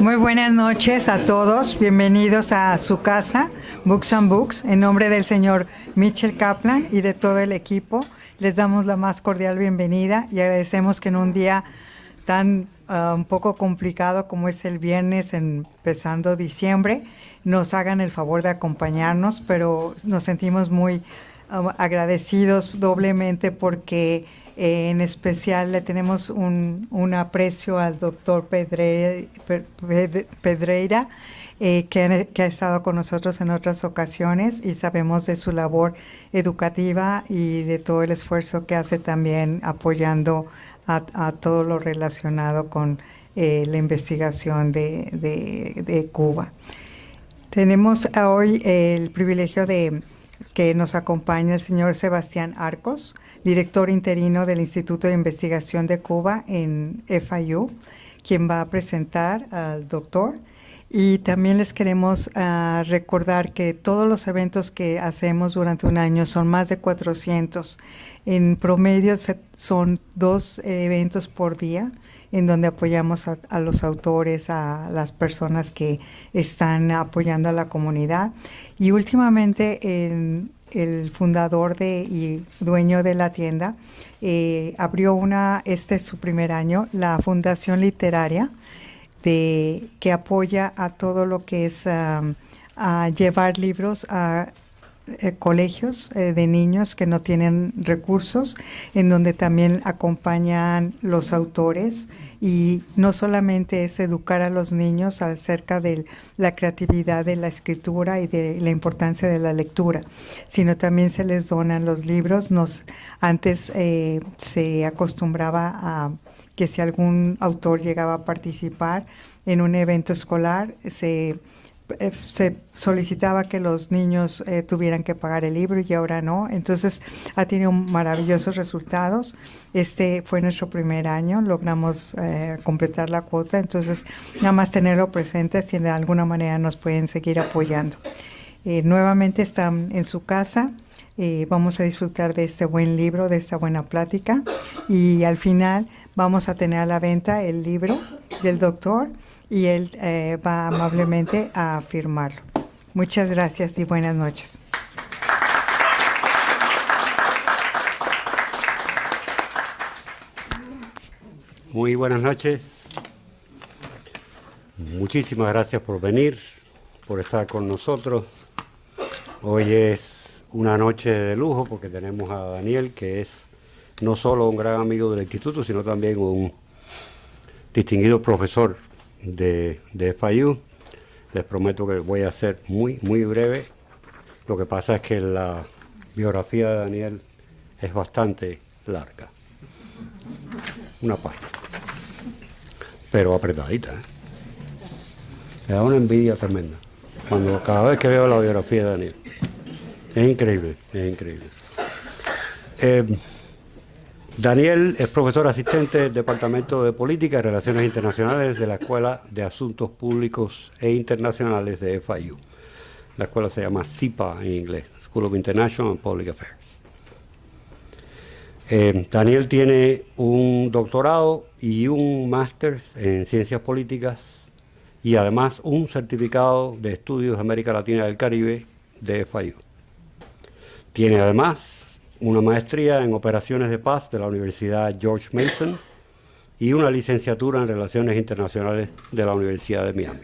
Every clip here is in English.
Muy buenas noches a todos, bienvenidos a su casa, Books and Books. En nombre del señor Mitchell Kaplan y de todo el equipo, les damos la más cordial bienvenida y agradecemos que en un día tan un poco complicado como es el viernes, empezando diciembre, nos hagan el favor de acompañarnos, pero nos sentimos muy agradecidos doblemente porque en especial le tenemos un aprecio al doctor Pedreira, que ha estado con nosotros en otras ocasiones y sabemos de su labor educativa y de todo el esfuerzo que hace también apoyando a todo lo relacionado con la investigación de Cuba. Tenemos hoy el privilegio de que nos acompañe el señor Sebastián Arcos, director interino del Instituto de Investigación de Cuba en FIU, quien va a presentar al doctor. Y también les queremos recordar que todos los eventos que hacemos durante un año son más de 400. En promedio son 2 eventos por día, en donde apoyamos a los autores, a las personas que están apoyando a la comunidad. Y últimamente el fundador y dueño de la tienda abrió este es su primer año, la Fundación Literaria, que apoya a todo lo que es a llevar libros a colegios de niños que no tienen recursos, en donde también acompañan los autores, y no solamente es educar a los niños acerca de la creatividad de la escritura y de la importancia de la lectura, sino también se les donan los libros. Antes se acostumbraba a que si algún autor llegaba a participar en un evento escolar, se solicitaba que los niños tuvieran que pagar el libro, y ahora no. Entonces ha tenido maravillosos resultados. Este fue nuestro primer año, logramos completar la cuota, entonces nada más tenerlo presente si de alguna manera nos pueden seguir apoyando. Nuevamente están en su casa. Vamos a disfrutar de este buen libro, de esta buena plática, y al final vamos a tener a la venta el libro del doctor y él va amablemente a firmarlo. Muchas gracias y buenas noches. Muy buenas noches. Muchísimas gracias por venir, por estar con nosotros. Hoy es una noche de lujo porque tenemos a Daniel, que es no solo un gran amigo del Instituto, sino también un distinguido profesor de FIU. Les prometo que voy a ser muy breve. Lo que pasa es que la biografía de Daniel es bastante larga. Una página. Pero apretadita, ¿eh? Me da una envidia tremenda cada vez que veo la biografía de Daniel. Es increíble, es increíble. Daniel es profesor asistente del Departamento de Política y Relaciones Internacionales de la Escuela de Asuntos Públicos e Internacionales de FIU. La escuela se llama SIPA en inglés, School of International and Public Affairs. Daniel tiene un doctorado y un máster en Ciencias Políticas y además un certificado de Estudios de América Latina y del Caribe de FIU. Tiene además una maestría en Operaciones de Paz de la Universidad George Mason y una licenciatura en Relaciones Internacionales de la Universidad de Miami.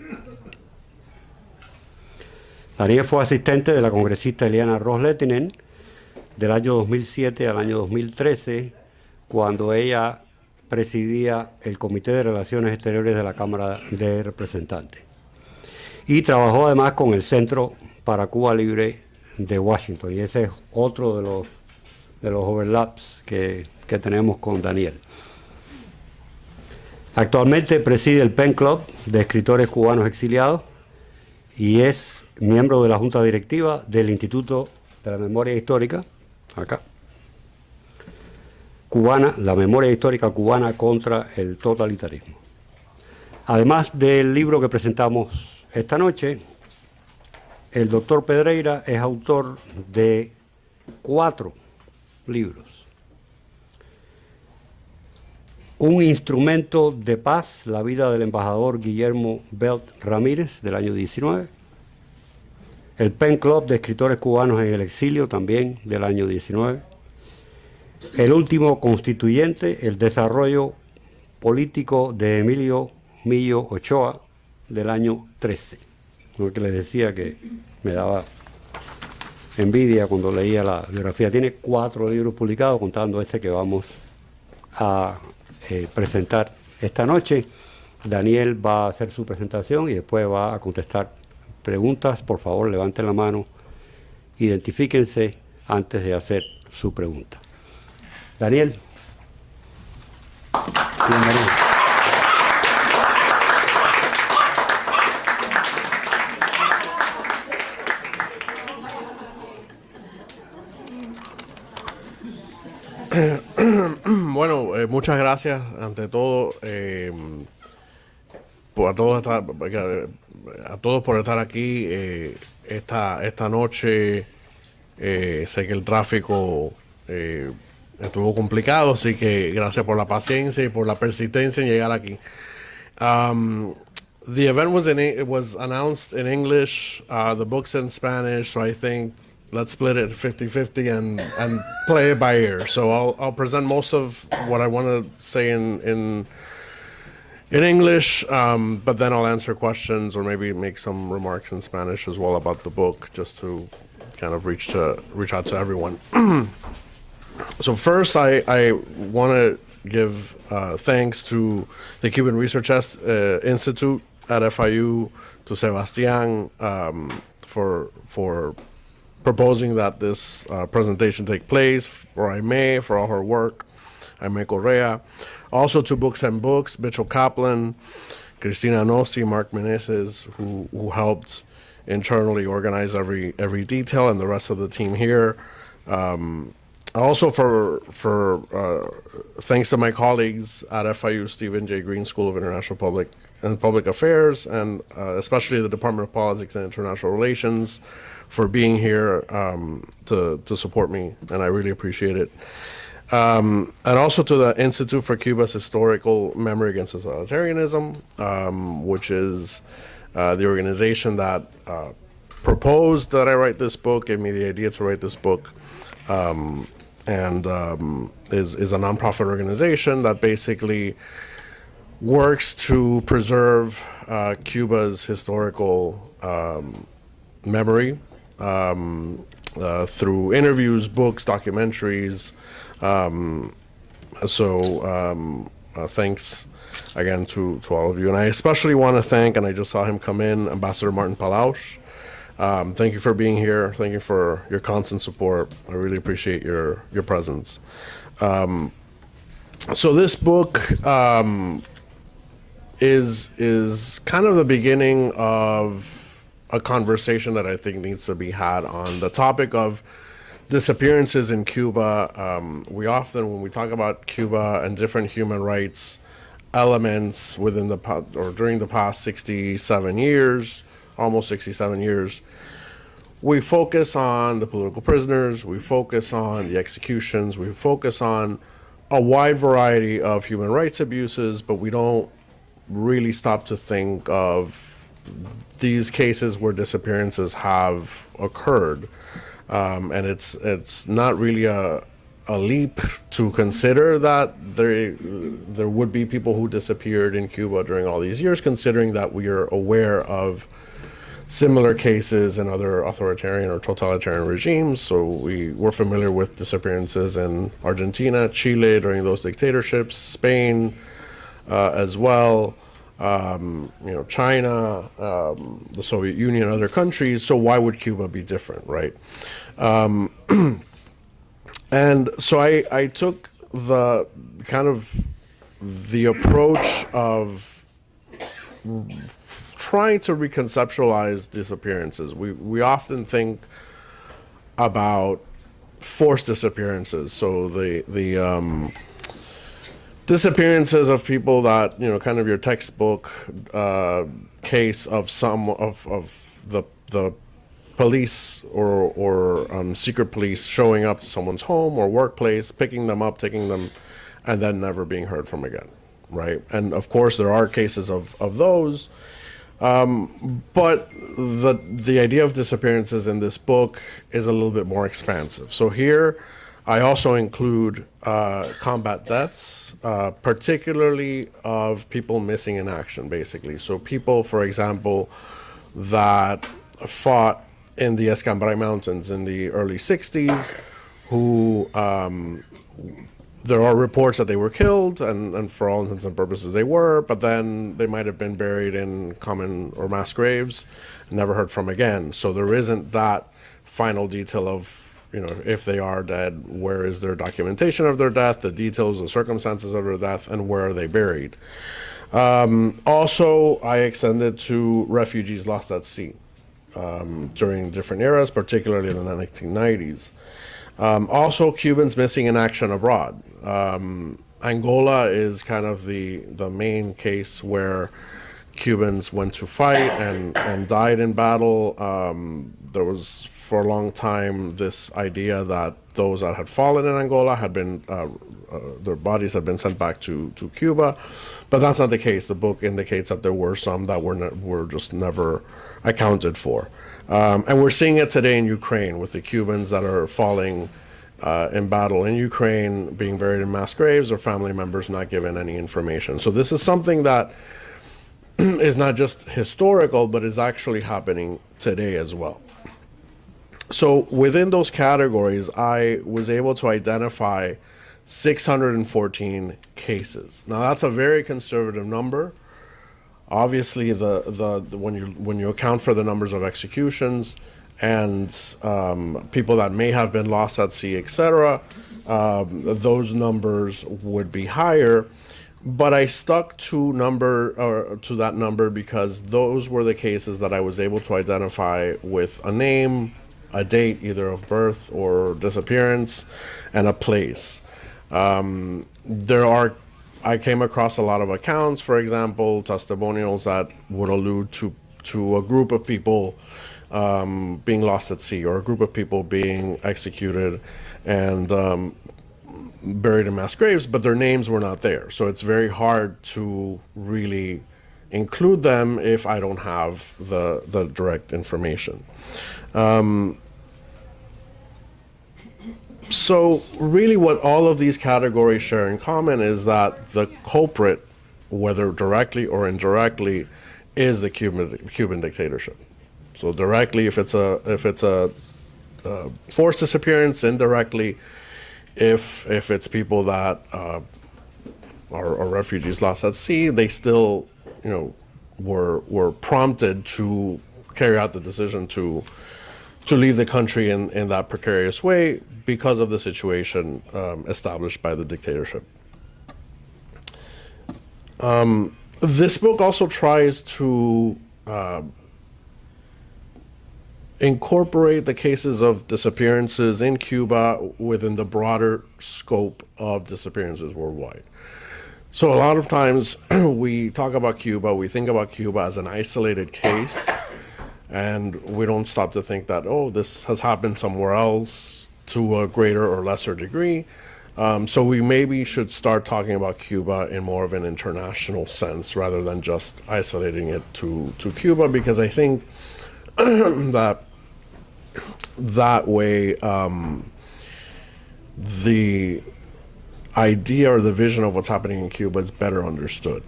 Daniel fue asistente de la congresista Eliana Ros-Lehtinen del año 2007 al año 2013, cuando ella presidía el Comité de Relaciones Exteriores de la Cámara de Representantes. Y trabajó además con el Centro para Cuba Libre de Washington, y ese es otro de los overlaps que tenemos con Daniel. Actualmente preside el Pen Club de Escritores Cubanos Exiliados y es miembro de la Junta Directiva del Instituto de la Memoria Histórica, acá, Cubana, la Memoria Histórica Cubana contra el Totalitarismo. Además del libro que presentamos esta noche, el doctor Pedreira es autor de 4 libros. Un instrumento de paz, la vida del embajador Guillermo Belt Ramírez, del año 19. El Pen Club de escritores cubanos en el exilio, también del año 19. El último constituyente, el desarrollo político de Emilio Millo Ochoa, del año 13. Lo que les decía que me daba envidia cuando leía la biografía. Tiene 4 libros publicados, contando este que vamos a presentar esta noche. Daniel va a hacer su presentación y después va a contestar preguntas. Por favor, levanten la mano, identifíquense antes de hacer su pregunta. Daniel, bienvenido. Bueno, muchas gracias ante todo a todos por estar aquí esta noche. Sé que el tráfico estuvo complicado, así que gracias por la paciencia y por la persistencia en llegar aquí. The event was announced in English, the book's in Spanish, so I think let's split it 50-50 and play it by ear. So I'll present most of what I want to say in English, but then I'll answer questions or maybe make some remarks in Spanish as well about the book, just to kind of reach out to everyone. So first, I want to give thanks to the Cuban Research Institute at FIU, to Sebastián for proposing that this presentation take place, for Aimee, for all her work, Aimee Correa. Also to Books and Books, Mitchell Kaplan, Cristina Nosti, Mark Meneses, who helped internally organize every detail, and the rest of the team here. Also for thanks to my colleagues at FIU Stephen J. Green School of International Public Affairs, and especially the Department of Politics and International Relations, for being here to support me, and I really appreciate it. And also to the Institute for Cuba's Historical Memory Against Totalitarianism, which is the organization that proposed that I write this book, gave me the idea to write this book, and is a nonprofit organization that basically works to preserve Cuba's historical memory through interviews, books, documentaries. Thanks again to all of you. And I especially want to thank, and I just saw him come in, Ambassador Martin Palausch. Thank you for being here. Thank you for your constant support. I really appreciate your presence. So this book is kind of the beginning of a conversation that I think needs to be had on the topic of disappearances in Cuba. We often, when we talk about Cuba and different human rights elements within during the past 67 years, almost 67 years, we focus on the political prisoners, we focus on the executions, we focus on a wide variety of human rights abuses, but we don't really stop to think of these cases where disappearances have occurred. And it's not really a leap to consider that there would be people who disappeared in Cuba during all these years, considering that we are aware of similar cases in other authoritarian or totalitarian regimes. So we're familiar with disappearances in Argentina, Chile during those dictatorships, Spain as well, China, the Soviet Union, other countries. So why would Cuba be different, right? And so I took the kind of the approach of trying to reconceptualize disappearances. We often think about forced disappearances. So the disappearances of people that, kind of your textbook case of some of the police or secret police showing up to someone's home or workplace, picking them up, taking them and then never being heard from again, right? And of course, there are cases of those, but the idea of disappearances in this book is a little bit more expansive. So here, I also include combat deaths, particularly of people missing in action, basically. So people, for example, that fought in the Escambray Mountains in the early 60s, who there are reports that they were killed, and for all intents and purposes they were, but then they might have been buried in common or mass graves, never heard from again. So there isn't that final detail of, if they are dead, where is their documentation of their death, the details, the circumstances of their death, and where are they buried. Also, I extended to refugees lost at sea during different eras, particularly in the 1990s. Also, Cubans missing in action abroad. Angola is kind of the main case where Cubans went to fight and died in battle. There was, for a long time, this idea that those that had fallen in Angola had been, their bodies had been sent back to Cuba, but that's not the case. The book indicates that there were some that were just never accounted for. And we're seeing it today in Ukraine with the Cubans that are falling in battle in Ukraine, being buried in mass graves, or family members not given any information. So this is something that is not just historical, but is actually happening today as well. So within those categories, I was able to identify 614 cases. Now that's a very conservative number. Obviously, when you account for the numbers of executions and people that may have been lost at sea, etc., those numbers would be higher. But I stuck to that number because those were the cases that I was able to identify with a name, a date either of birth or disappearance, and a place. I came across a lot of accounts, for example, testimonials that would allude to a group of people being lost at sea, or a group of people being executed and buried in mass graves, but their names were not there. So it's very hard to really include them if I don't have the direct information. So really what all of these categories share in common is that the culprit, whether directly or indirectly, is the Cuban dictatorship. So directly, if it's a forced disappearance; indirectly, if it's people that are refugees lost at sea, they still were prompted to carry out the decision to leave the country in that precarious way because of the situation established by the dictatorship. This book also tries to incorporate the cases of disappearances in Cuba within the broader scope of disappearances worldwide. So a lot of times we talk about Cuba, we think about Cuba as an isolated case, and we don't stop to think that, this has happened somewhere else to a greater or lesser degree. So we maybe should start talking about Cuba in more of an international sense rather than just isolating it to Cuba, because I think that way the idea or the vision of what's happening in Cuba is better understood,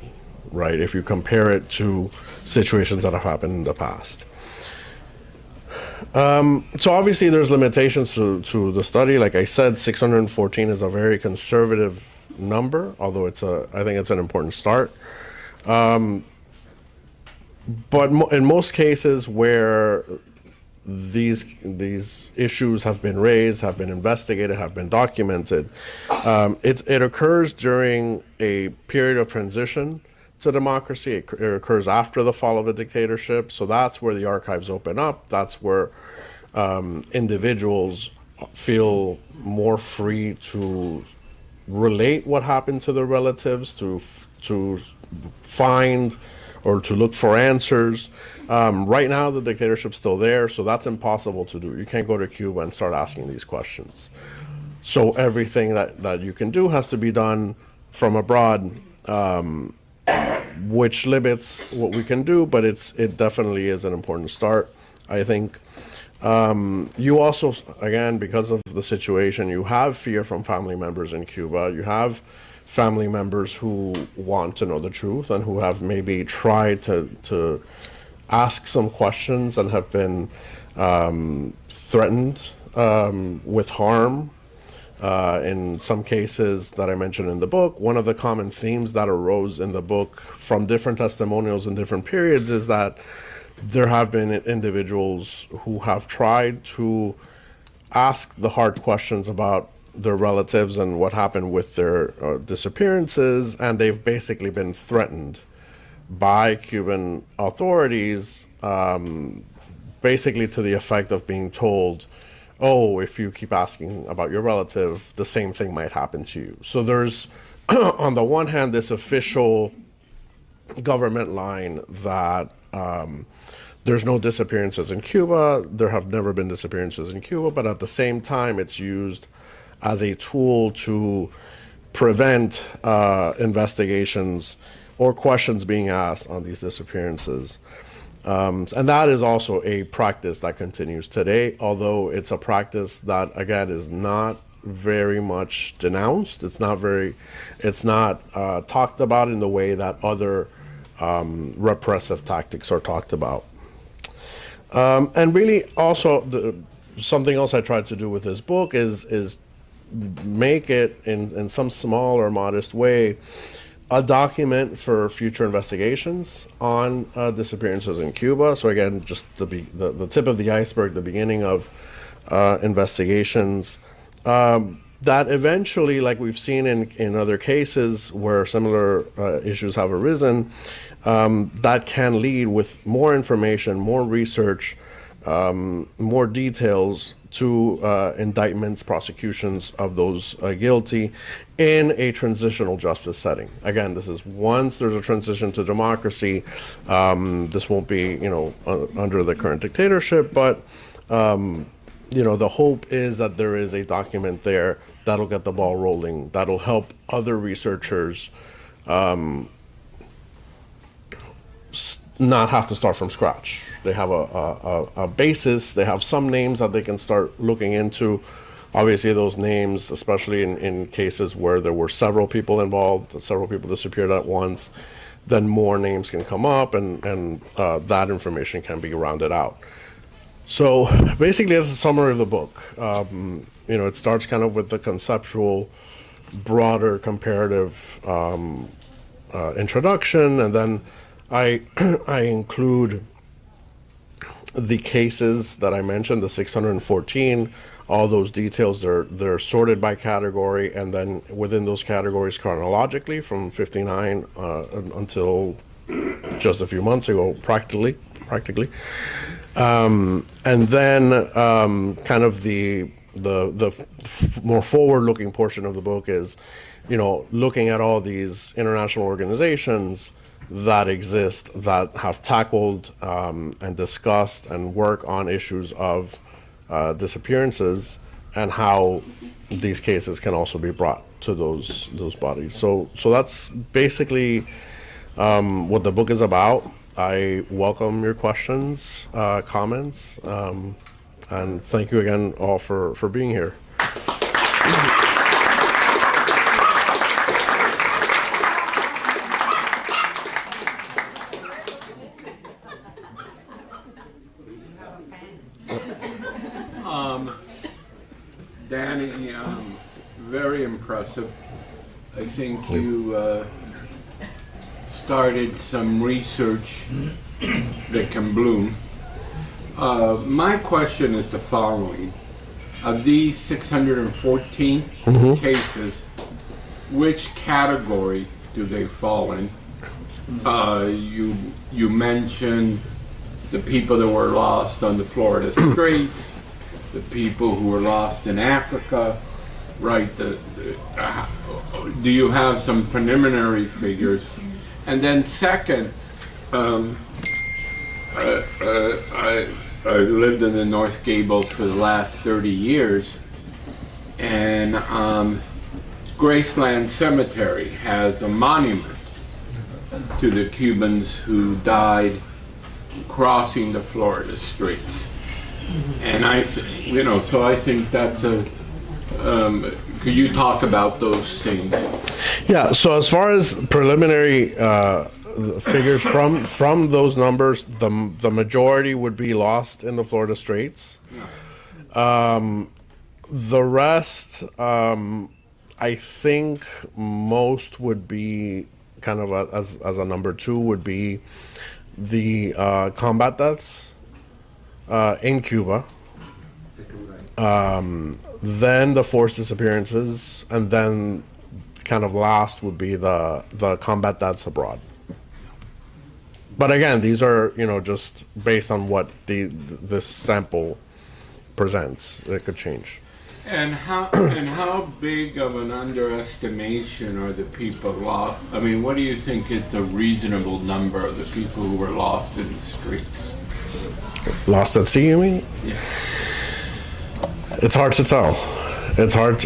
right? If you compare it to situations that have happened in the past. So obviously there's limitations to the study. Like I said, 614 is a very conservative number, although I think it's an important start. But in most cases where these issues have been raised, have been investigated, have been documented, it occurs during a period of transition to democracy. It occurs after the fall of a dictatorship, so that's where the archives open up. That's where individuals feel more free to relate what happened to their relatives, to find or to look for answers. Right now, the dictatorship's still there, so that's impossible to do. You can't go to Cuba and start asking these questions. So everything that you can do has to be done from abroad, which limits what we can do, but it definitely is an important start, I think. You also, again, because of the situation, you have fear from family members in Cuba. You have family members who want to know the truth and who have maybe tried to ask some questions and have been threatened with harm. In some cases that I mentioned in the book, one of the common themes that arose in the book from different testimonials in different periods is that there have been individuals who have tried to ask the hard questions about their relatives and what happened with their disappearances, and they've basically been threatened by Cuban authorities, basically to the effect of being told, oh, if you keep asking about your relative, the same thing might happen to you. So there's, on the one hand, this official government line that there's no disappearances in Cuba, there have never been disappearances in Cuba, but at the same time, it's used as a tool to prevent investigations or questions being asked on these disappearances. And that is also a practice that continues today, although it's a practice that, again, is not very much denounced. It's not talked about in the way that other repressive tactics are talked about. And really also something else I tried to do with this book is make it in some small or modest way a document for future investigations on disappearances in Cuba. So again, just the tip of the iceberg, the beginning of investigations that eventually, like we've seen in other cases where similar issues have arisen, that can lead with more information, more research, more details to indictments, prosecutions of those guilty in a transitional justice setting. Again, this is once there's a transition to democracy. This won't be, under the current dictatorship, but the hope is that there is a document there that'll get the ball rolling, that'll help other researchers not have to start from scratch. They have a basis, they have some names that they can start looking into. Obviously those names, especially in cases where there were several people involved, several people disappeared at once, then more names can come up and that information can be rounded out. So basically that's a summary of the book. It starts kind of with the conceptual, broader comparative introduction, and then I include the cases that I mentioned, the 614, all those details, they're sorted by category, and then within those categories chronologically from 59 until just a few months ago, practically. And then kind of the more forward-looking portion of the book is, looking at all these international organizations that exist that have tackled and discussed and work on issues of disappearances, and how these cases can also be brought to those bodies. So that's basically what the book is about. I welcome your questions, comments, and thank you again all for being here. Danny, very impressive. I think you started some research that can bloom. My question is the following. Of these 614 cases, which category do they fall in? You mentioned the people that were lost on the Florida Straits, the people who were lost in Africa, right? Do you have some preliminary figures? And then second, I lived in the North Gables for the last 30 years, and Graceland Cemetery has a monument to the Cubans who died crossing the Florida streets. And so I think that's could you talk about those things? Yeah, so as far as preliminary figures from those numbers, the majority would be lost in the Florida Straits. The rest, I think most would be kind of as a number two would be the combat deaths in Cuba. Then the forced disappearances, and then kind of last would be the combat deaths abroad. But again, these are just based on what this sample presents. It could change. And how big of an underestimation are the people lost? I mean, what do you think is a reasonable number of the people who were lost in the streets? Lost at sea, you mean? Yeah. It's hard to tell. It's hard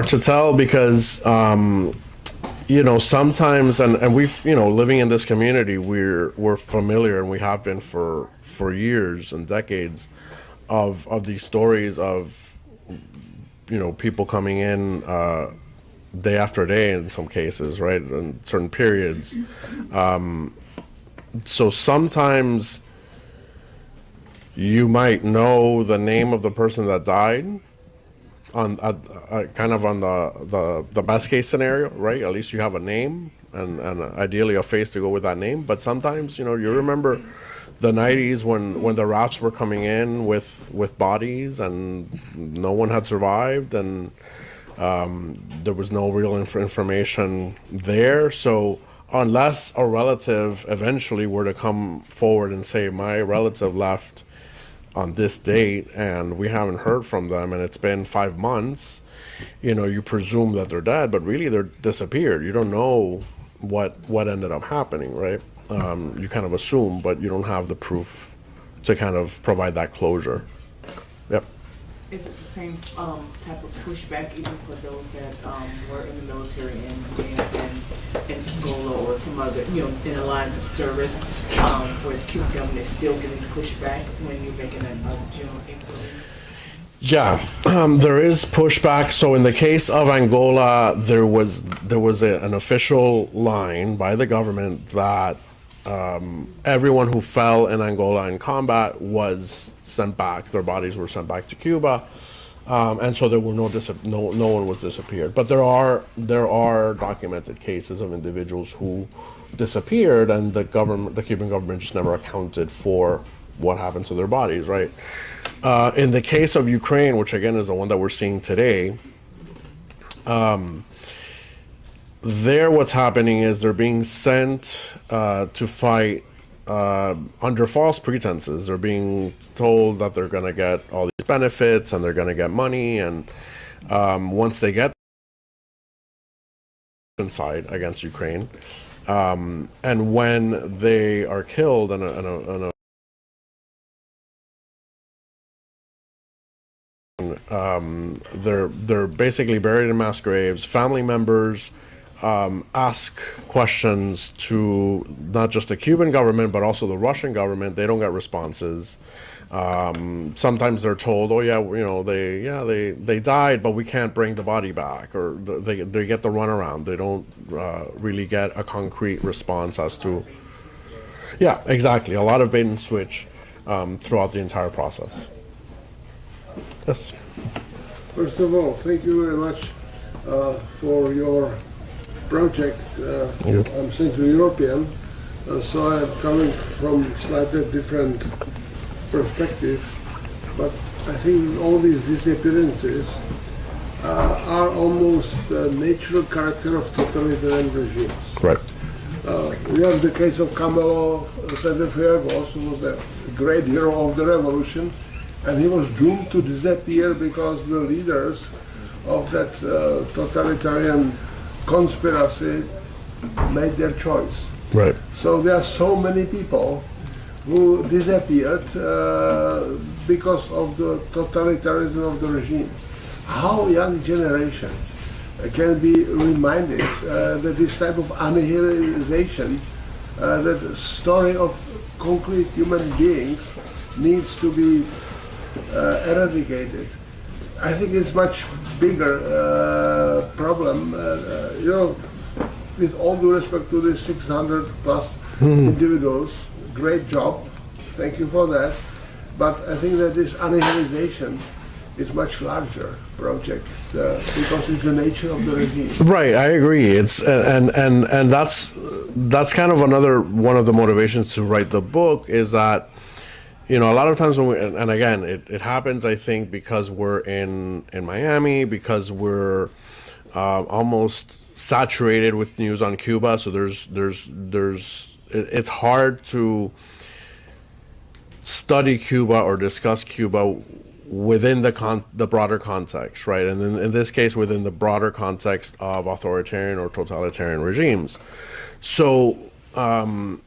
to tell because sometimes and we've living in this community, we're familiar, and we have been for years and decades of these stories of people coming in day after day in some cases, right, in certain periods. So sometimes you might know the name of the person that died on kind of on the best case scenario, right? At least you have a name and ideally a face to go with that name. But sometimes you remember the 90s when the rafts were coming in with bodies and no one had survived, and there was no real information there. So unless a relative eventually were to come forward and say, my relative left on this date and we haven't heard from them and it's been 5 months, you presume that they're dead, but really they're disappeared. You don't know what ended up happening, right? You kind of assume, but you don't have the proof to kind of provide that closure. Yep. Is it the same type of pushback even for those that were in the military in Angola or some other, in the lines of service, where the Cuban government is still getting pushback when you're making a general inquiry? Yeah, there is pushback. So in the case of Angola, there was an official line by the government that everyone who fell in Angola in combat was sent back. Their bodies were sent back to Cuba, and so there were no one was disappeared. But there are documented cases of individuals who disappeared, and the Cuban government just never accounted for what happened to their bodies, right? In the case of Ukraine, which again is the one that we're seeing today, there what's happening is they're being sent to fight under false pretenses. They're being told that they're going to get all these benefits and they're going to get money, and once they get side against Ukraine, and when they are killed in a they're basically buried in mass graves. Family members ask questions to not just the Cuban government but also the Russian government. They don't get responses. Sometimes they're told, "Oh yeah, they died, but we can't bring the body back," or they get the runaround. They don't really get a concrete response as to. Yeah, exactly. A lot of bait and switch throughout the entire process. Yes. First of all, thank you very much for your project. I'm Central European, so I'm coming from slightly different perspective, but I think all these disappearances are almost the natural character of totalitarian regimes. Right. We have the case of Camilo Cienfuegos, who was a great hero of the revolution, and he was doomed to disappear because the leaders of that totalitarian conspiracy made their choice. Right. So there are so many people who disappeared because of the totalitarianism of the regime. How young generation can be reminded that this type of annihilation, that the story of concrete human beings needs to be eradicated. I think it's much bigger problem. With all due respect to the 600 plus individuals, great job, thank you for that. But I think that this annihilation is much larger project because it's the nature of the regime. Right, I agree. It's and that's kind of another one of the motivations to write the book is that, a lot of times when we, and again, it happens, I think, because we're in Miami, because we're almost saturated with news on Cuba. So it's hard to study Cuba or discuss Cuba within the broader context, right? And in this case, within the broader context of authoritarian or totalitarian regimes. So one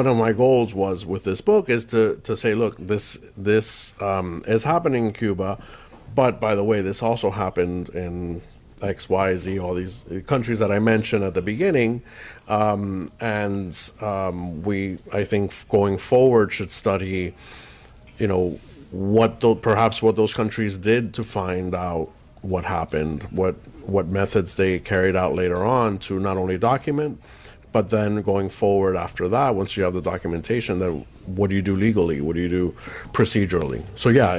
of my goals was with this book is to say, look, this is happening in Cuba, but by the way, this also happened in X, Y, Z, all these countries that I mentioned at the beginning, and we, I think, going forward should study, what those countries did to find out what happened, what methods they carried out later on to not only document, but then going forward after that, once you have the documentation, then what do you do legally? What do you do procedurally? So yeah,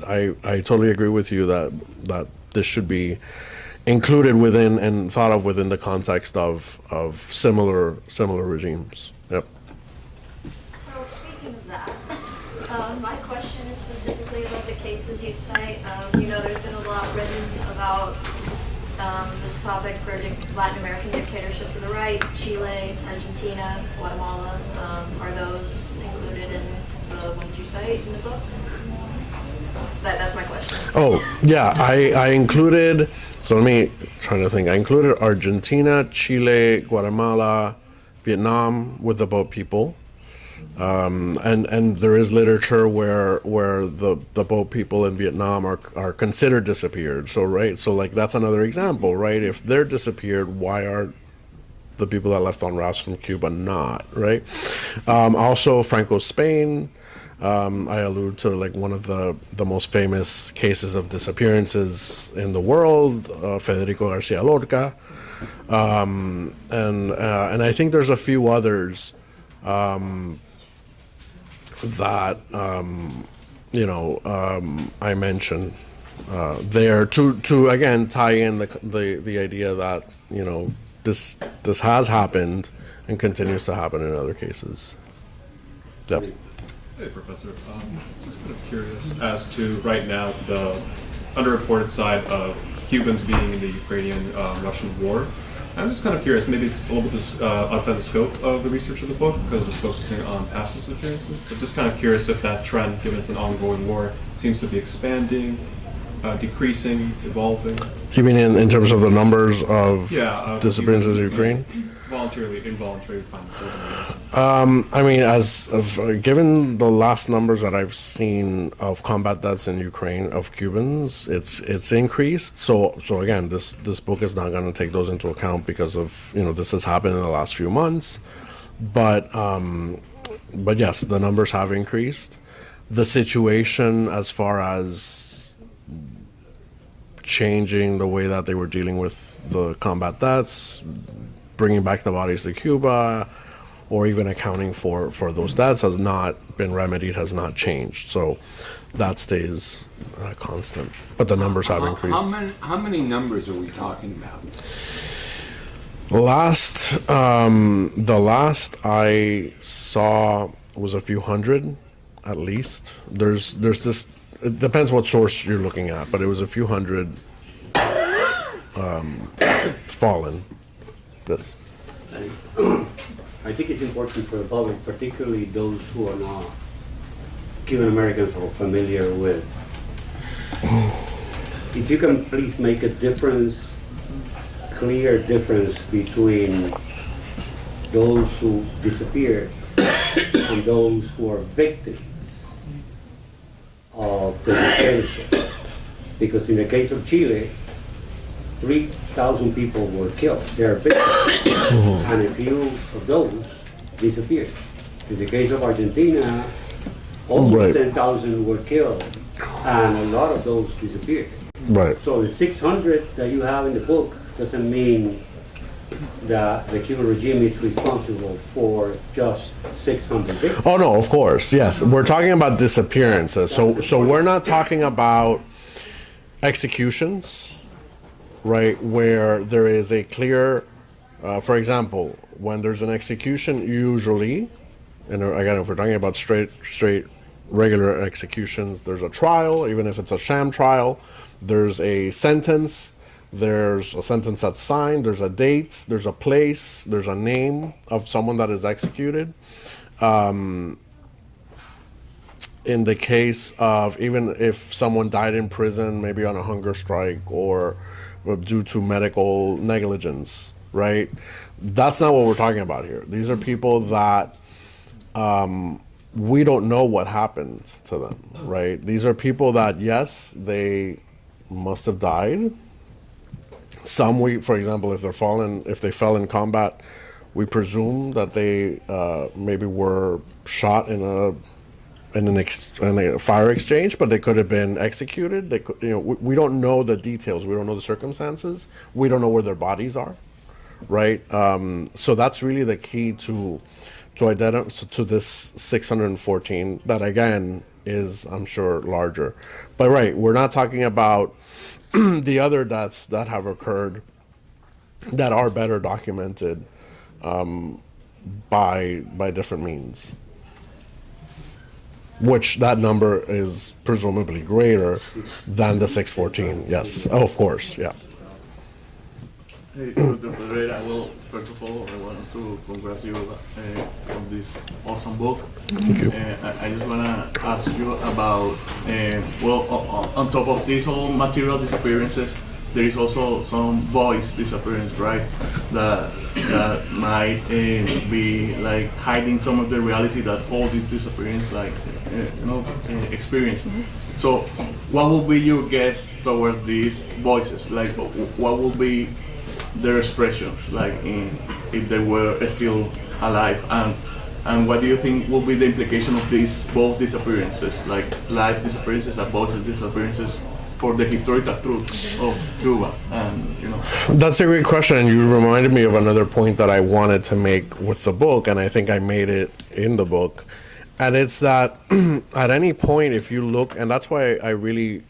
I totally agree with you that this should be included within and thought of within the context of similar regimes. Yep. So speaking of that, my question is specifically about the cases you cite. There's been a lot written about this topic for Latin American dictatorships of the right, Chile, Argentina, Guatemala. Are those included in the ones you cite in the book? That's my question. Oh, yeah, I included, so let me try to think. I included Argentina, Chile, Guatemala, Vietnam with the boat people. And there is literature where the boat people in Vietnam are considered disappeared. So like that's another example, right? If they're disappeared, why are the people that left on rafts from Cuba not, right? Also Franco's Spain. I allude to like one of the most famous cases of disappearances in the world, Federico Garcia Lorca, and I think there's a few others that I mentioned there to again tie in the idea that this has happened and continues to happen in other cases. Yep. Hey, Professor. Just kind of curious as to right now the underreported side of Cubans being in the Ukrainian-Russian war. I'm just kind of curious, maybe it's a little bit outside the scope of the research of the book because it's focusing on past disappearances, but just kind of curious if that trend, given it's an ongoing war, seems to be expanding, decreasing, evolving. You mean in terms of the numbers of disappearances in Ukraine? Voluntarily, involuntarily find themselves in the war. I mean, given the last numbers that I've seen of combat deaths in Ukraine of Cubans, it's increased. So again, this book is not going to take those into account because of this has happened in the last few months, but yes, the numbers have increased. The situation as far as changing the way that they were dealing with the combat deaths, bringing back the bodies to Cuba, or even accounting for those deaths has not been remedied, has not changed. So that stays constant. But the numbers have increased. How many numbers are we talking about? The last I saw was a few hundred, at least. There's this, it depends what source you're looking at, but it was a few hundred fallen. Yes. I think it's important for the public, particularly those who are not Cuban Americans or familiar with. If you can please make a difference, clear difference between those who disappeared and those who are victims of the dictatorship. Because in the case of Chile, 3,000 people were killed. They are victims, and a few of those disappeared. In the case of Argentina, almost Right. 10,000 were killed, and a lot of those disappeared. Right. So the 600 that you have in the book doesn't mean that the Cuban regime is responsible for just 600 victims. Oh no, of course, yes. We're talking about disappearances. So we're not talking about executions, right? Where there is a clear, for example, when there's an execution, usually, and again, if we're talking about straight regular executions, there's a trial, even if it's a sham trial. There's a sentence. There's a sentence that's signed. There's a date. There's a place. There's a name of someone that is executed. In the case of even if someone died in prison, maybe on a hunger strike or due to medical negligence, right? That's not what we're talking about here. These are people that we don't know what happened to them, right? These are people that, yes, they must have died. Some for example, if they fell in combat, we presume that they maybe were shot in a fire exchange, but they could have been executed. They could, we don't know the details. We don't know the circumstances. We don't know where their bodies are, right? So that's really the key to this 614. That again is, I'm sure, larger. But right, we're not talking about the other deaths that have occurred that are better documented by different means, which that number is presumably greater than the 614. Yes, oh, of course, yeah. Hey, Dr. Pedreira, well, first of all, I want to congratulate you on this awesome book. Thank you. I just want to ask you about, on top of these whole material disappearances, there is also some voice disappearance, right? That might be like hiding some of the reality that all these disappearances, experience. So, what will be your guess toward these voices? Like, what will be their expressions, like if they were still alive, and what do you think will be the implication of these both disappearances, like live disappearances and voice disappearances, for the historical truth of Cuba? And That's a great question, and you reminded me of another point that I wanted to make with the book, and I think I made it in the book, and it's that at any point, if you look, and that's why I really,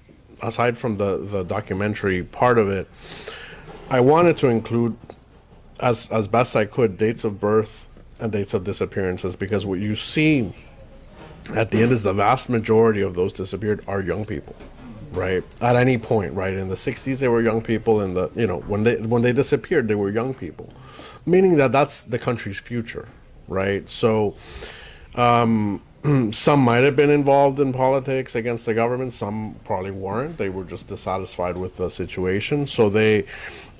aside from the documentary part of it, I wanted to include, as best I could, dates of birth and dates of disappearances, because what you see at the end is the vast majority of those disappeared are young people, right? At any point, right? In the 60s, they were young people, and when they disappeared, they were young people, meaning that that's the country's future, right? So some might have been involved in politics against the government. Some probably weren't. They were just dissatisfied with the situation. So they,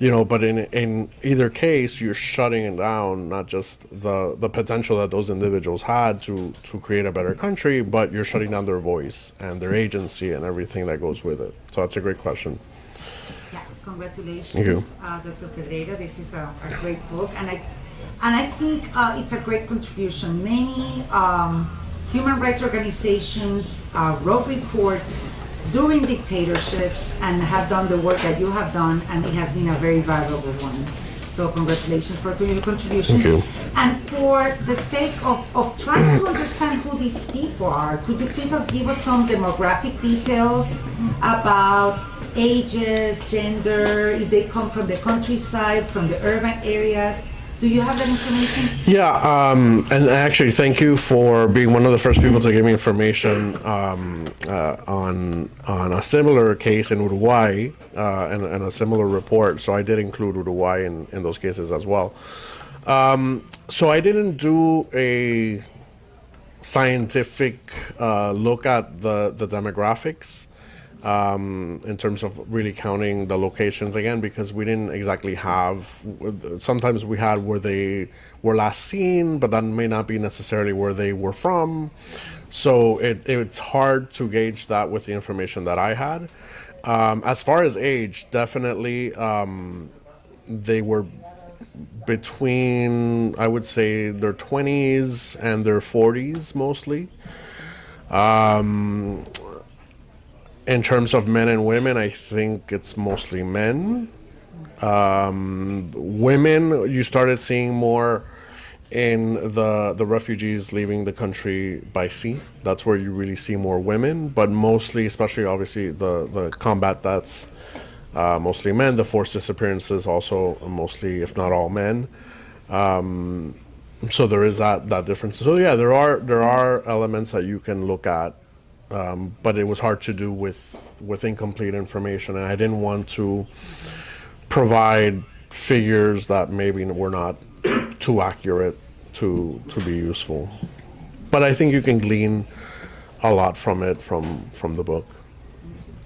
but in either case, you're shutting down not just the potential that those individuals had to create a better country, but you're shutting down their voice and their agency and everything that goes with it. So that's a great question. Yeah, congratulations, Thank you. Dr. Pedreira. This is a great book, and I think it's a great contribution. Many human rights organizations wrote reports during dictatorships and have done the work that you have done, and it has been a very valuable one. So congratulations for your contribution. Thank you. And for the sake of trying to understand who these people are, could you please give us some demographic details about ages, gender, if they come from the countryside, from the urban areas? Do you have that information? Yeah, and actually, thank you for being one of the first people to give me information on a similar case in Uruguay and a similar report. So I did include Uruguay in those cases as well. So I didn't do a scientific look at the demographics. In terms of really counting the locations again, because we didn't exactly have, sometimes we had where they were last seen, but that may not be necessarily where they were from. So it's hard to gauge that with the information that I had. As far as age, definitely they were between, I would say, their 20s and their 40s mostly. In terms of men and women, I think it's mostly men. Women, you started seeing more in the refugees leaving the country by sea. That's where you really see more women, but mostly, especially obviously the combat deaths, mostly men. The forced disappearances also mostly, if not all, men. So there is that difference. So yeah, there are elements that you can look at, but it was hard to do with incomplete information, and I didn't want to provide figures that maybe were not too accurate to be useful. But I think you can glean a lot from it from the book.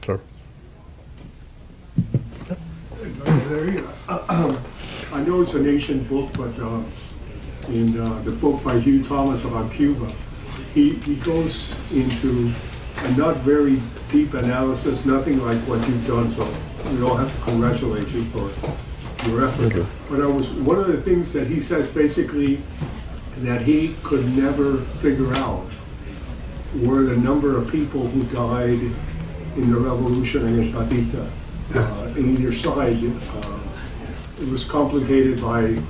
Sure. I know it's an ancient book, but in the book by Hugh Thomas about Cuba, he goes into a not very deep analysis, nothing like what you've done, so we all have to congratulate you for your effort. Okay. But one of the things that he says basically that he could never figure out were the number of people who died in the revolution against Batista. In either side, it was complicated by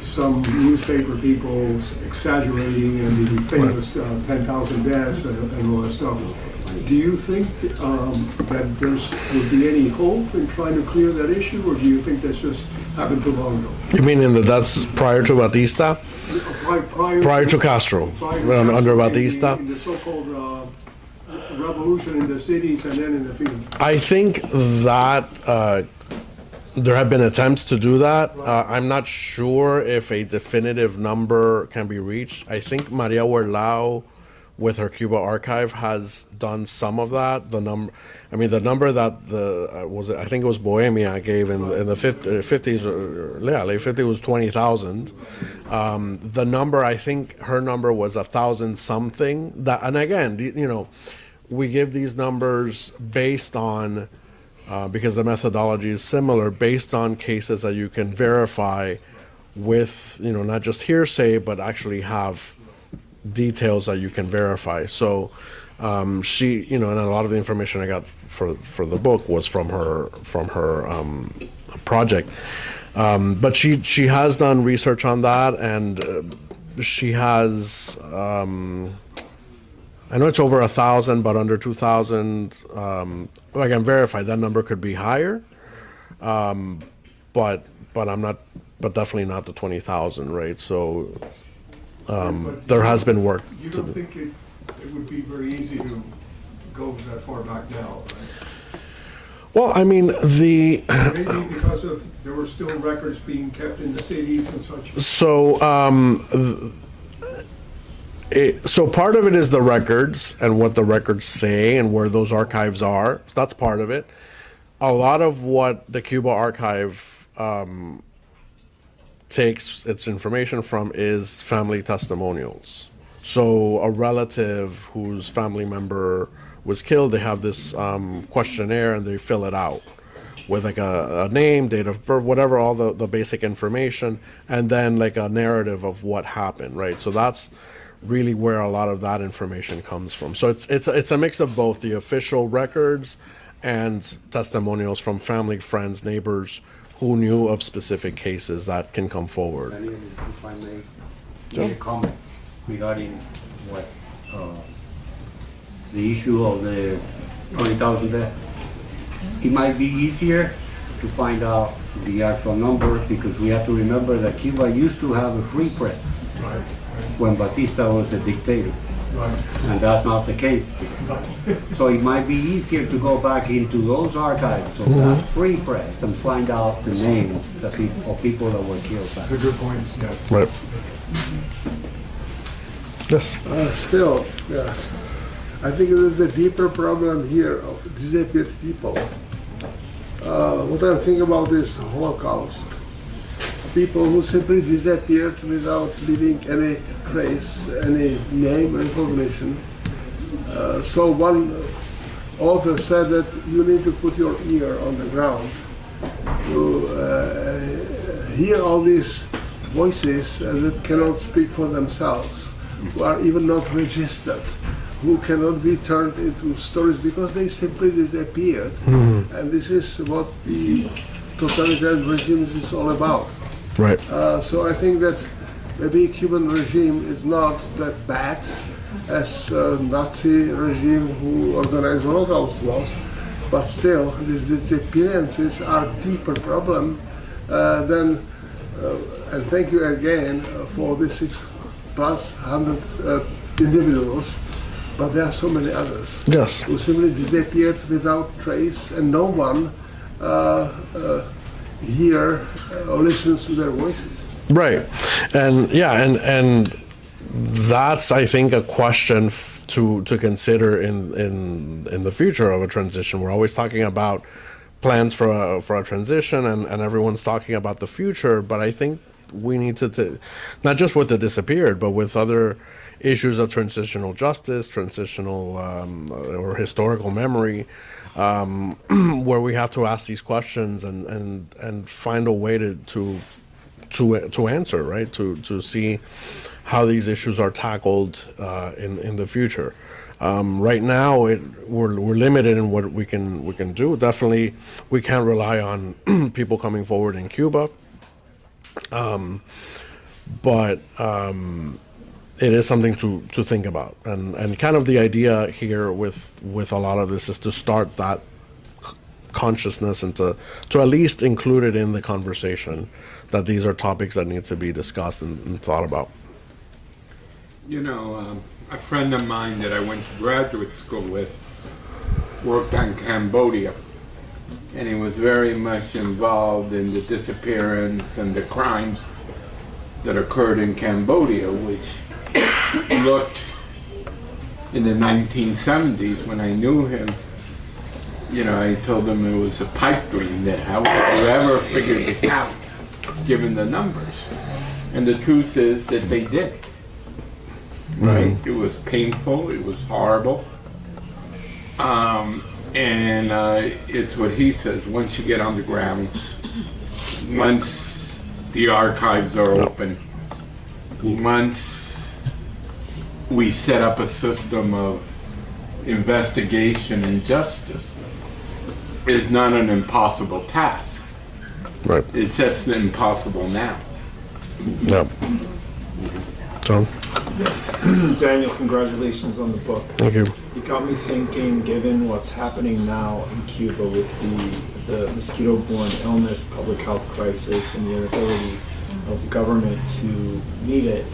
some newspaper people exaggerating and the famous 10,000 deaths and all that stuff. Do you think that there would be any hope in trying to clear that issue, or do you think that's just happened too long ago? You mean in that's prior to Batista? Prior to Castro, under Batista? In the so-called revolution in the cities and then in the field. I think that there have been attempts to do that. I'm not sure if a definitive number can be reached. I think Maria Huerlau, with her Cuba archive, has done some of that. The number that I think it was Bohemia gave in the 50s, late 50s was 20,000. The number, I think her number was 1,000 something. That, and again, we give these numbers based on, because the methodology is similar, based on cases that you can verify with, not just hearsay, but actually have details that you can verify. So she, and a lot of the information I got for the book was from her project. But she has done research on that, and she has, I know it's over 1,000, but under 2,000. I can verify that number could be higher, but definitely not the 20,000, right? So there has been work. You don't think it would be very easy to go that far back now, right? Well, I mean, maybe because there were still records being kept in the cities and such. So so part of it is the records and what the records say and where those archives are. So that's part of it. A lot of what the Cuba archive takes its information from is family testimonials. So a relative whose family member was killed, they have this questionnaire and they fill it out with like a name, date of birth, whatever, all the basic information, and then like a narrative of what happened, right? So that's really where a lot of that information comes from. So it's a mix of both the official records and testimonials from family, friends, neighbors who knew of specific cases that can come forward. Daniel, if I may make a comment regarding what the issue of the 20,000 deaths. It might be easier to find out the actual number, because we have to remember that Cuba used to have a free press when Batista was a dictator. And that's not the case. So it might be easier to go back into those archives of that free press and find out the names of people that were killed back. That's a good point, yes. Right. Yes. Still, yeah. I think there's a deeper problem here of disappeared people. What I'm thinking about is Holocaust. People who simply disappeared without leaving any trace, any name or information. So one author said that you need to put your ear on the ground to hear all these voices that cannot speak for themselves, who are even not registered, who cannot be turned into stories because they simply disappeared. And this is what the totalitarian regimes is all about. Right. So I think that maybe Cuban regime is not that bad as Nazi regime who organized Holocaust was, but still these disappearances are a deeper problem than, and thank you again for the 600+ individuals, but there are so many others who simply disappeared without trace, and no one hear or listens to their voices. Right, and that's, I think, a question to consider in the future of a transition. We're always talking about plans for a transition, and everyone's talking about the future. But I think we need to not just with the disappeared, but with other issues of transitional justice, transitional or historical memory, where we have to ask these questions and find a way to answer, right? To see how these issues are tackled in the future. Right now, we're limited in what we can do. Definitely, we can't rely on people coming forward in Cuba, but it is something to think about. And kind of the idea here with a lot of this is to start that consciousness and to at least include it in the conversation, that these are topics that need to be discussed and thought about. You know, a friend of mine that I went to graduate school with worked on Cambodia, and he was very much involved in the disappearance and the crimes that occurred in Cambodia, which looked in the 1970s when I knew him. You know, I told him it was a pipe dream, that how would you ever figure this out, given the numbers? And the truth is that they did. Right? It was painful, it was horrible. And it's what he says, once you get on the ground, once the archives are open, once we set up a system of investigation and justice, is not an impossible task. Right. It's just impossible now. Yeah. John? Yes. Daniel, congratulations on the book. Thank you. It got me thinking, given what's happening now in Cuba with the mosquito-borne illness, public health crisis, and the inability of the government to meet it,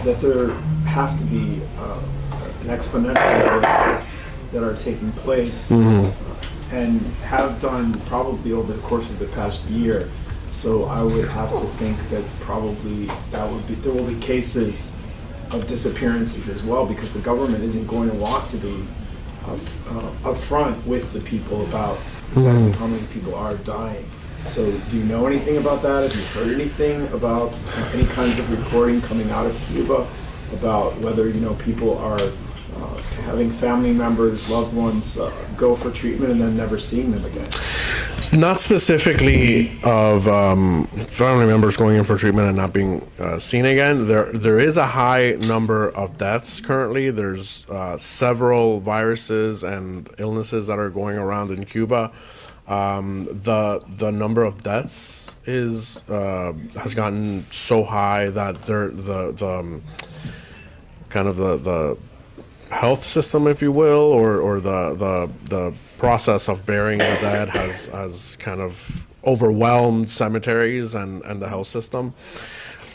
that there have to be an exponential number of deaths that are taking place, and have done probably over the course of the past year. So I would have to think that probably there will be cases of disappearances as well, because the government isn't going to want to be upfront with the people about exactly how many people are dying. So do you know anything about that? Have you heard anything about any kinds of reporting coming out of Cuba about whether people are having family members, loved ones go for treatment and then never seeing them again? Not specifically of family members going in for treatment and not being seen again. There is a high number of deaths currently. There's several viruses and illnesses that are going around in Cuba. The number of deaths has gotten so high that the health system, if you will, or the process of burying the dead has kind of overwhelmed cemeteries and the health system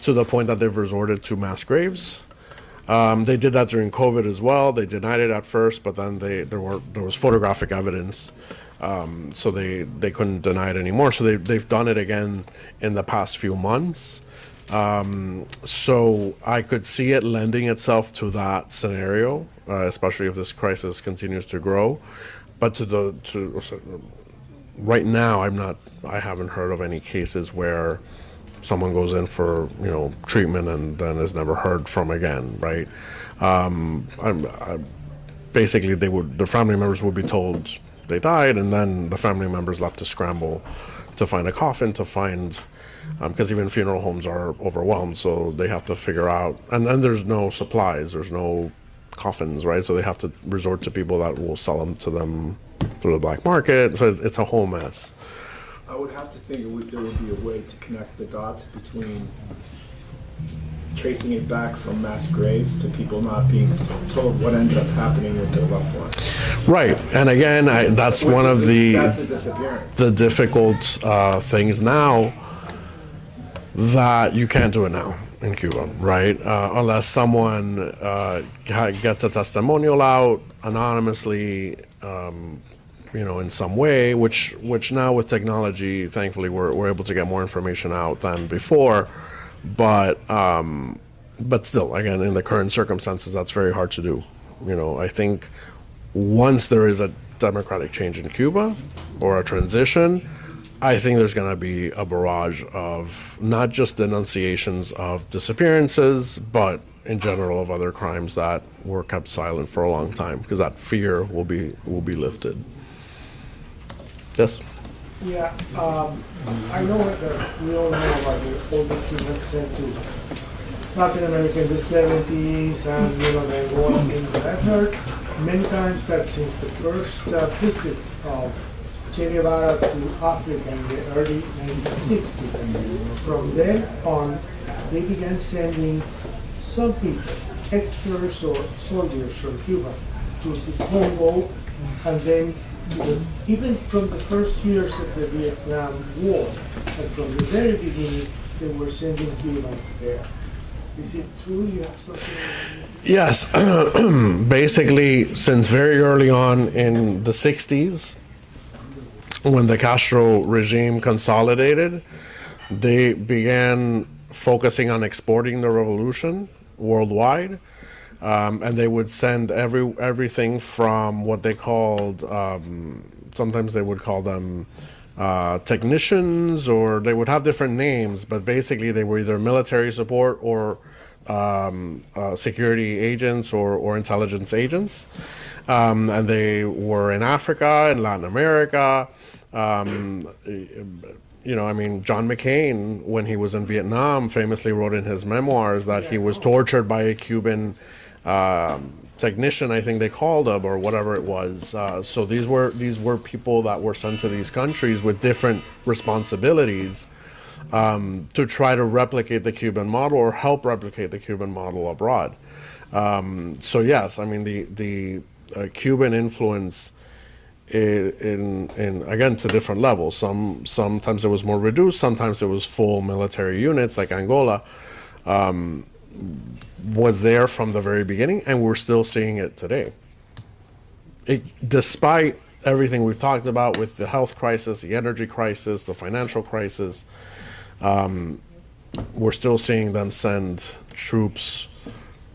to the point that they've resorted to mass graves. They did that during COVID as well. They denied it at first, but then there was photographic evidence, so they couldn't deny it anymore. So they've done it again in the past few months. So I could see it lending itself to that scenario, especially if this crisis continues to grow. But right now, I haven't heard of any cases where someone goes in for treatment and then is never heard from again, right? basically the family members would be told they died, and then the family members left to scramble to find a coffin, to find, because even funeral homes are overwhelmed, so they have to figure out, and then there's no supplies, there's no coffins, right? So they have to resort to people that will sell them to them through the black market. So it's a whole mess. I would have to think there would be a way to connect the dots between tracing it back from mass graves to people not being told what ended up happening with their loved ones. Right, and again, that's one of That's a disappearance. the difficult things now, that you can't do it now in Cuba, right? Unless someone gets a testimonial out anonymously, in some way, which now with technology, thankfully, we're able to get more information out than before. But still, again, in the current circumstances, that's very hard to do. I think once there is a democratic change in Cuba or a transition, I think there's going to be a barrage of not just denunciations of disappearances, but in general of other crimes that were kept silent for a long time, because that fear will be lifted. Yes? Yeah, I know that we all know about the older Cubans sent to Latin America in the 70s and, the war in England. I've heard many times that since the first visit of Che Guevara to Africa in the early 1960s, from then on, they began sending some people, experts or soldiers from Cuba, to the Congo, and then even from the first years of the Vietnam War, and from the very beginning, they were sending Cubans there. Is it true? You have something? Yes. Basically, since very early on in the 60s, when the Castro regime consolidated, they began focusing on exporting the revolution worldwide. And they would send everything from what they called, sometimes they would call them technicians, or they would have different names, but basically they were either military support or security agents or intelligence agents. And they were in Africa, in Latin America. John McCain, when he was in Vietnam, famously wrote in his memoirs that he was tortured by a Cuban technician, I think they called him, or whatever it was. So these were people that were sent to these countries with different responsibilities to try to replicate the Cuban model or help replicate the Cuban model abroad. So yes, the Cuban influence in again, to different levels. Sometimes it was more reduced, sometimes it was full military units like Angola. Was there from the very beginning, and we're still seeing it today. Despite everything we've talked about with the health crisis, the energy crisis, the financial crisis, we're still seeing them send troops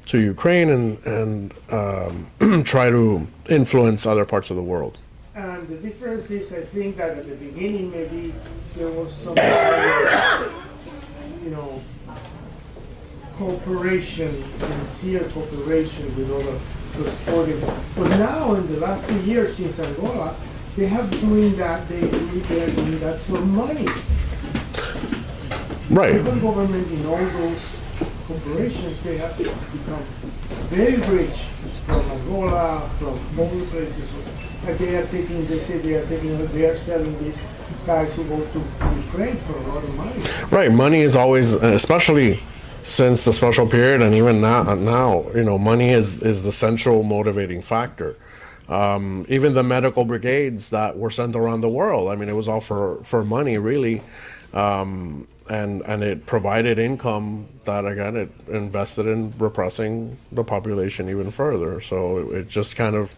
to Ukraine and try to influence other parts of the world. And the difference is, I think that at the beginning maybe there was some kind of, cooperation, sincere cooperation with other exporting. But now, in the last 2 years since Angola, they have doing that. They are doing that for money. Right. The government in all those corporations, they have become very rich from Angola, from other places. And they are taking. They say they are selling these guys who go to Ukraine for a lot of money. Right. Money is always, especially since the special period, and even now, money is the central motivating factor. Even the medical brigades that were sent around the world, it was all for money, really, and it provided income that, again, it invested in repressing the population even further. So it just kind of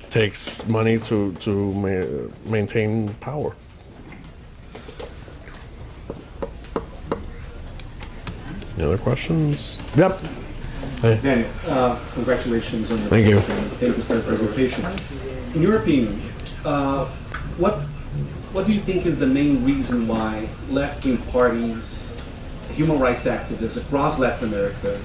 takes money to maintain power. Any other questions? Yep. Hey. Daniel, congratulations on your Thank you. Thank you for the presentation. In your opinion, what do you think is the main reason why left-wing parties, human rights activists across Latin America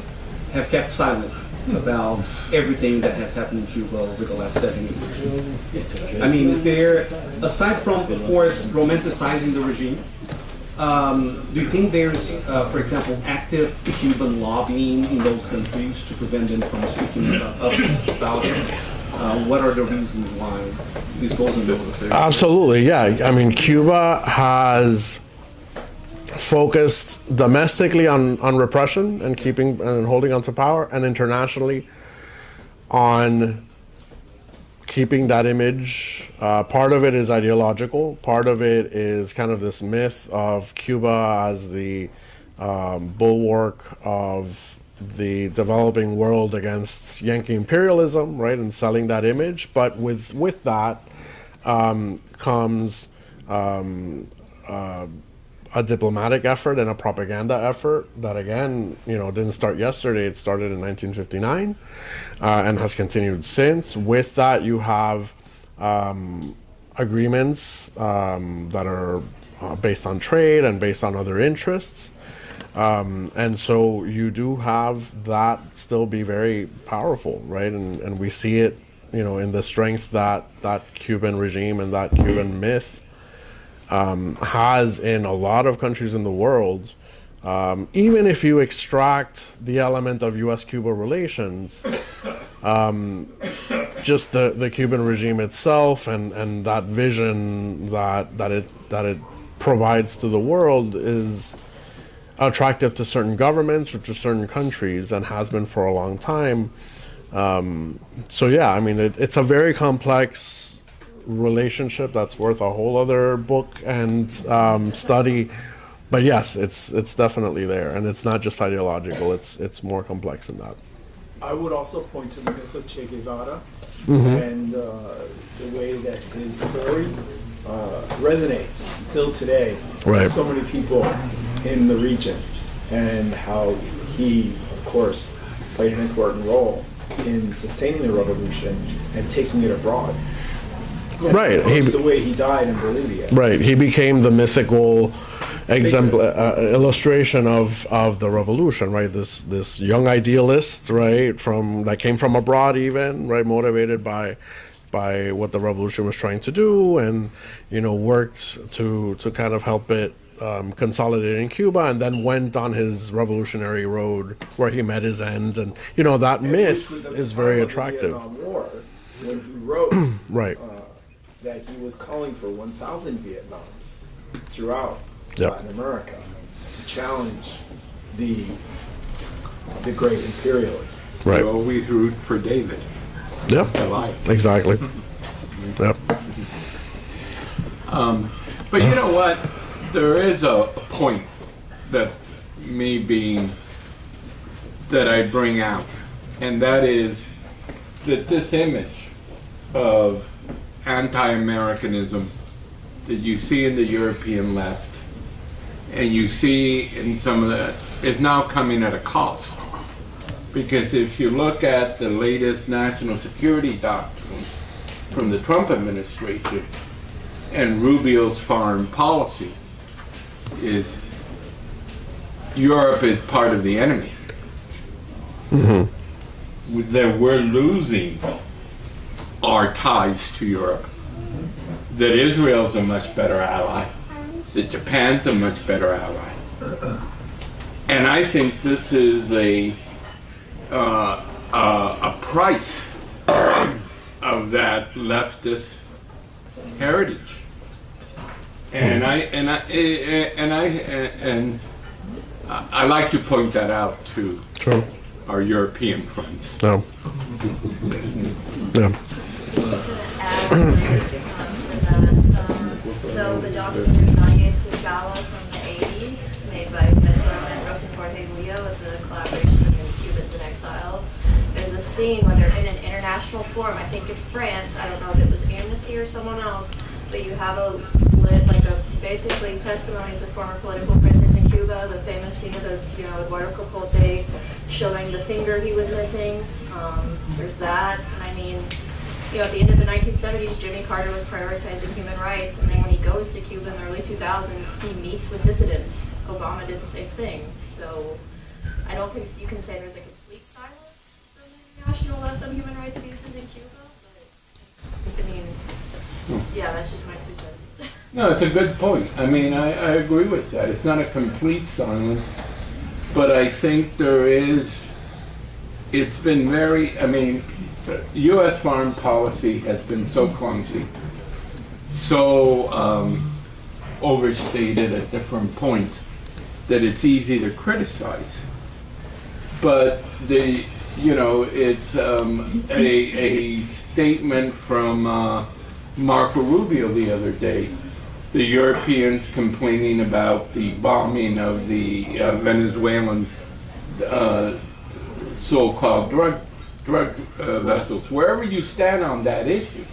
have kept silent about everything that has happened in Cuba over the last 7 years. I mean, is there, aside from, of course, romanticizing the regime, do you think there's, for example, active Cuban lobbying in those countries to prevent them from speaking about it? What are the reasons why this goes unnoticed? Absolutely, yeah. I mean, Cuba has focused domestically on repression and keeping and holding on to power, and internationally on keeping that image. Part of it is ideological. Part of it is kind of this myth of Cuba as the bulwark of the developing world against Yankee imperialism, right, and selling that image. But with that comes a diplomatic effort and a propaganda effort that, again, didn't start yesterday. It started in 1959 and has continued since. With that, you have agreements that are based on trade and based on other interests. And so you do have that still be very powerful, right? And we see it, in the strength that Cuban regime and that Cuban myth has in a lot of countries in the world. Even if you extract the element of U.S.-Cuba relations, just the Cuban regime itself and that vision that it provides to the world is attractive to certain governments or to certain countries, and has been for a long time. So yeah, I mean, it's a very complex relationship that's worth a whole other book and study. But yes, it's definitely there, and it's not just ideological. It's more complex than that. I would also point to the myth of Che Guevara and the way that his story resonates still today with so many people in the region, and how he, of course, played an important role in sustaining the revolution and taking it abroad. And right. The way he died in Bolivia. Right. He became the mythical illustration of the revolution, right? This young idealist, right, that came from abroad, even, right, motivated by what the revolution was trying to do, and worked to kind of help it consolidate in Cuba, and then went on his revolutionary road where he met his end, and that myth is very attractive. War, when he wrote right. That he was calling for 1,000 Vietnams throughout Latin America to challenge the great imperialists. Right. You always root for David. Yep. Exactly. Yep. But you know what? There is a point that I bring out, and that is that this image of anti-Americanism that you see in the European left and you see in some of that is now coming at a cost. Because if you look at the latest national security doctrine from the Trump administration and Rubio's foreign policy, is Europe is part of the enemy. That we're losing our ties to Europe. That Israel's a much better ally. That Japan's a much better ally. And I think this is a price of that leftist heritage. And I like to point that out to our European friends. So the documentary Valle Escuchaba from the 80s, made by Mr. and Rosin Porteguillo with the collaboration of the Cubans in exile, there's a scene where they're in an international forum, I think in France, I don't know if it was Amnesty or someone else, but you have basically testimonies of former political prisoners in Cuba, the famous scene of Eduardo Capote showing the finger he was missing. There's that. I mean, at the end of the 1970s, Jimmy Carter was prioritizing human rights, and then when he goes to Cuba in the early 2000s, he meets with dissidents. Obama did the same thing. So I don't think you can say there's a complete complete silence from the international left on human rights abuses in Cuba, but I mean, yeah, that's just my 2 cents. No, it's a good point. I mean, I agree with that. It's not a complete silence, but I think it's been very, I mean, U.S. foreign policy has been so clumsy, so overstated at different points that it's easy to criticize. But it's a statement from Marco Rubio the other day. The Europeans complaining about the bombing of the Venezuelan so-called drug vessels. Wherever you stand on that issue,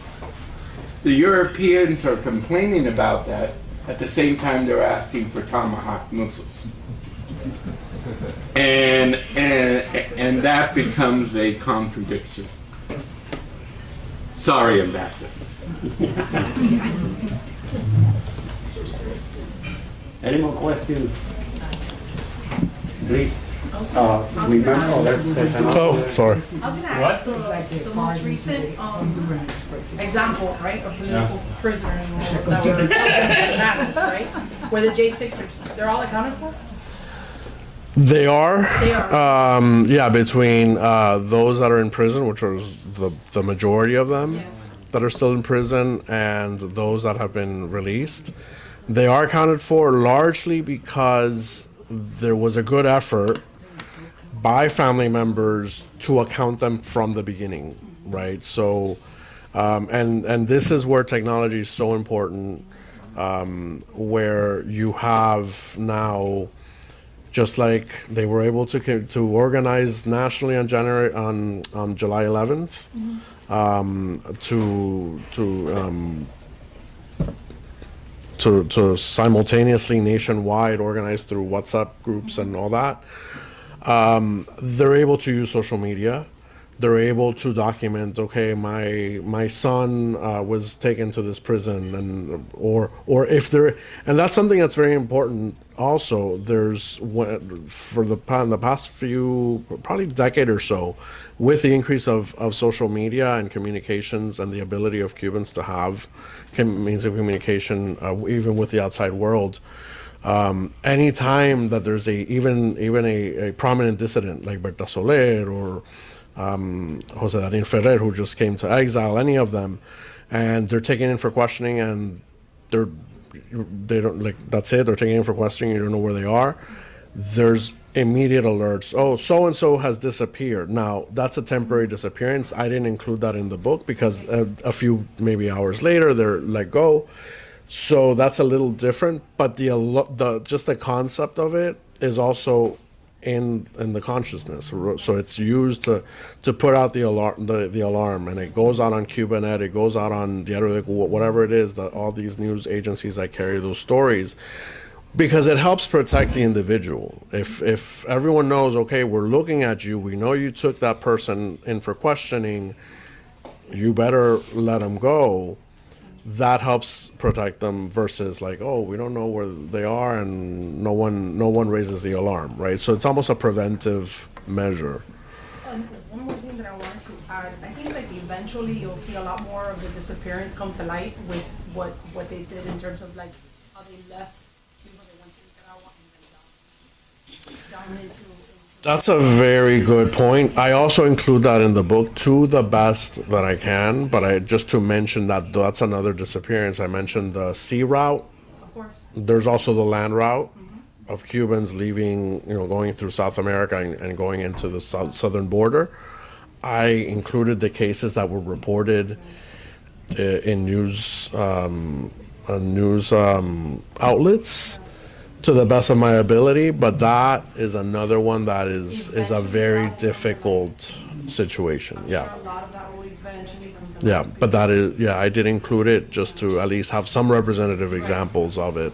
the Europeans are complaining about that at the same time they're asking for Tomahawk missiles. And that becomes a contradiction. Sorry, Ambassador. Any more questions? Please. Remember, there's another. Oh, sorry. I was going to ask the most recent example, right, of political prisoners that were masses, right? Were the J6ers, they're all accounted for? They are. They are. Yeah, between those that are in prison, which are the majority of them that are still in prison, and those that have been released. They are accounted for largely because there was a good effort by family members to account them from the beginning, right? So, and this is where technology is so important, where you have now, just like they were able to organize nationally on July 11th, to simultaneously nationwide organize through WhatsApp groups and all that. They're able to use social media. They're able to document, okay, my son was taken to this prison, and or if there, and that's something that's very important. Also, there's for the past few, probably decade or so, with the increase of social media and communications and the ability of Cubans to have means of communication, even with the outside world. Anytime that there's even a prominent dissident like Berta Soler or Jose Daniel Ferrer, who just came to exile, any of them, and they're taken in for questioning, and they don't, like, that's it, they're taken in for questioning, you don't know where they are. There's immediate alerts. Oh, so and so has disappeared. Now that's a temporary disappearance. I didn't include that in the book because a few maybe hours later they're let go. So that's a little different, but just the concept of it is also in the consciousness. So it's used to put out the alarm, and it goes out on Cubanet, it goes out on Diario de Cuba, whatever it is, all these news agencies that carry those stories, because it helps protect the individual. If everyone knows, okay, we're looking at you, we know you took that person in for questioning, you better let them go. That helps protect them versus like, oh, we don't know where they are and no one raises the alarm, right? So it's almost a preventive measure. One more thing that I wanted to add, I think like eventually you'll see a lot more of the disappearance come to light with what they did in terms of like how they left Cuba, they went to Nicaragua and then down into. That's a very good point. I also include that in the book to the best that I can, but just to mention that's another disappearance. I mentioned the sea route. Of course. There's also the land route of Cubans leaving, going through South America and going into the southern border. I included the cases that were reported in news outlets, to the best of my ability, but that is another one that is a very difficult situation. Yeah. Yeah, but that is, I did include it just to at least have some representative examples of it,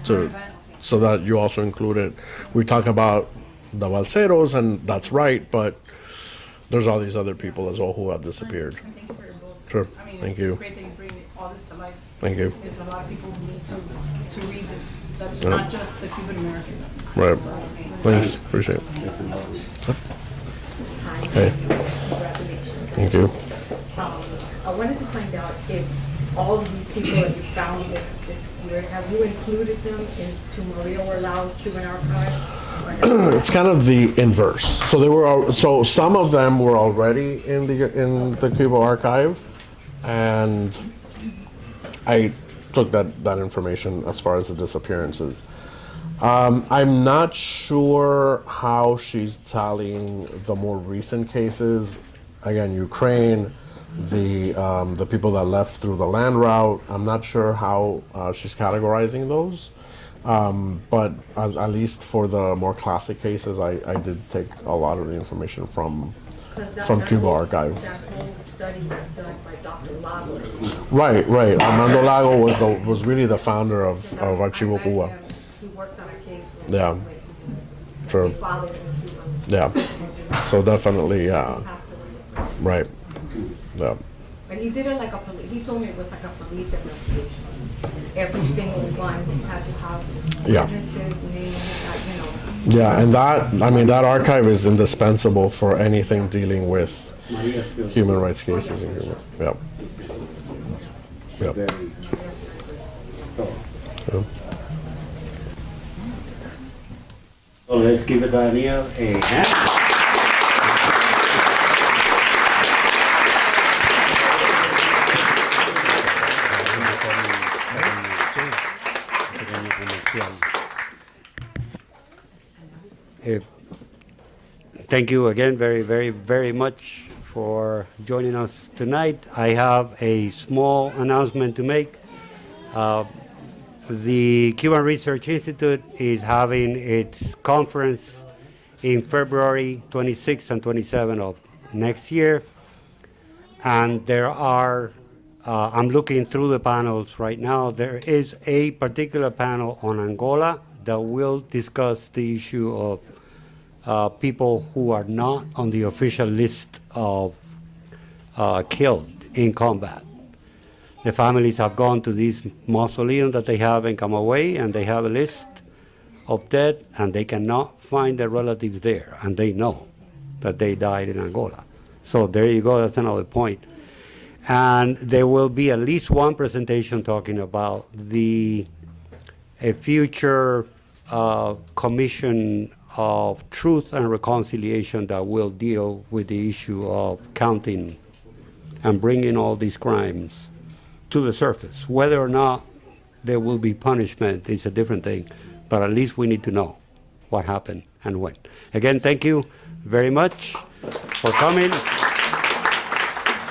so that you also include it. We talk about the Balseros, and that's right, but there's all these other people as well who have disappeared. Thank you for your book. Sure. I mean, Thank you. It's great that you bring all this to life. Thank you. There's a lot of people who need to read this. That's not just the Cuban American. Right. Thanks. Appreciate it. Okay. Congratulations. Thank you. I wanted to find out if all of these people that you found this year, have you included them into Maria Orlao's Cuban archives? It's kind of the inverse. So they were. So some of them were already in the Cuba archive, and I took that information as far as the disappearances. I'm not sure how she's tallying the more recent cases. Again, Ukraine, the people that left through the land route. I'm not sure how she's categorizing those. But at least for the more classic cases, I did take a lot of the information from Cuba archive. That whole study was done by Dr. Lagos. Right. Armando Lago was really the founder of Archivo Cuba. He worked on a case with Yeah. True. his father in Cuba. Yeah. So definitely, right. Yeah. But he did it like he told me it was like a police investigation. Every single one had to have Yeah. witnesses, names, you know. Yeah, and that archive is indispensable for anything dealing with human rights cases in Cuba. Yeah. Yeah. So let's give Daniel a hand. Thank you again very much for joining us tonight. I have a small announcement to make. The Cuban Research Institute is having its conference in February 26th and 27th of next year. And there are, I'm looking through the panels right now, there is a particular panel on Angola that will discuss the issue of people who are not on the official list of killed in combat. The families have gone to this mausoleum that they have in Camagüey, and they have a list of dead, and they cannot find their relatives there, and they know that they died in Angola. So there you go, that's another point. And there will be at least one presentation talking about a future commission of truth and reconciliation that will deal with the issue of counting and bringing all these crimes to the surface. Whether or not there will be punishment is a different thing, but at least we need to know what happened and when. Again, thank you very much for coming.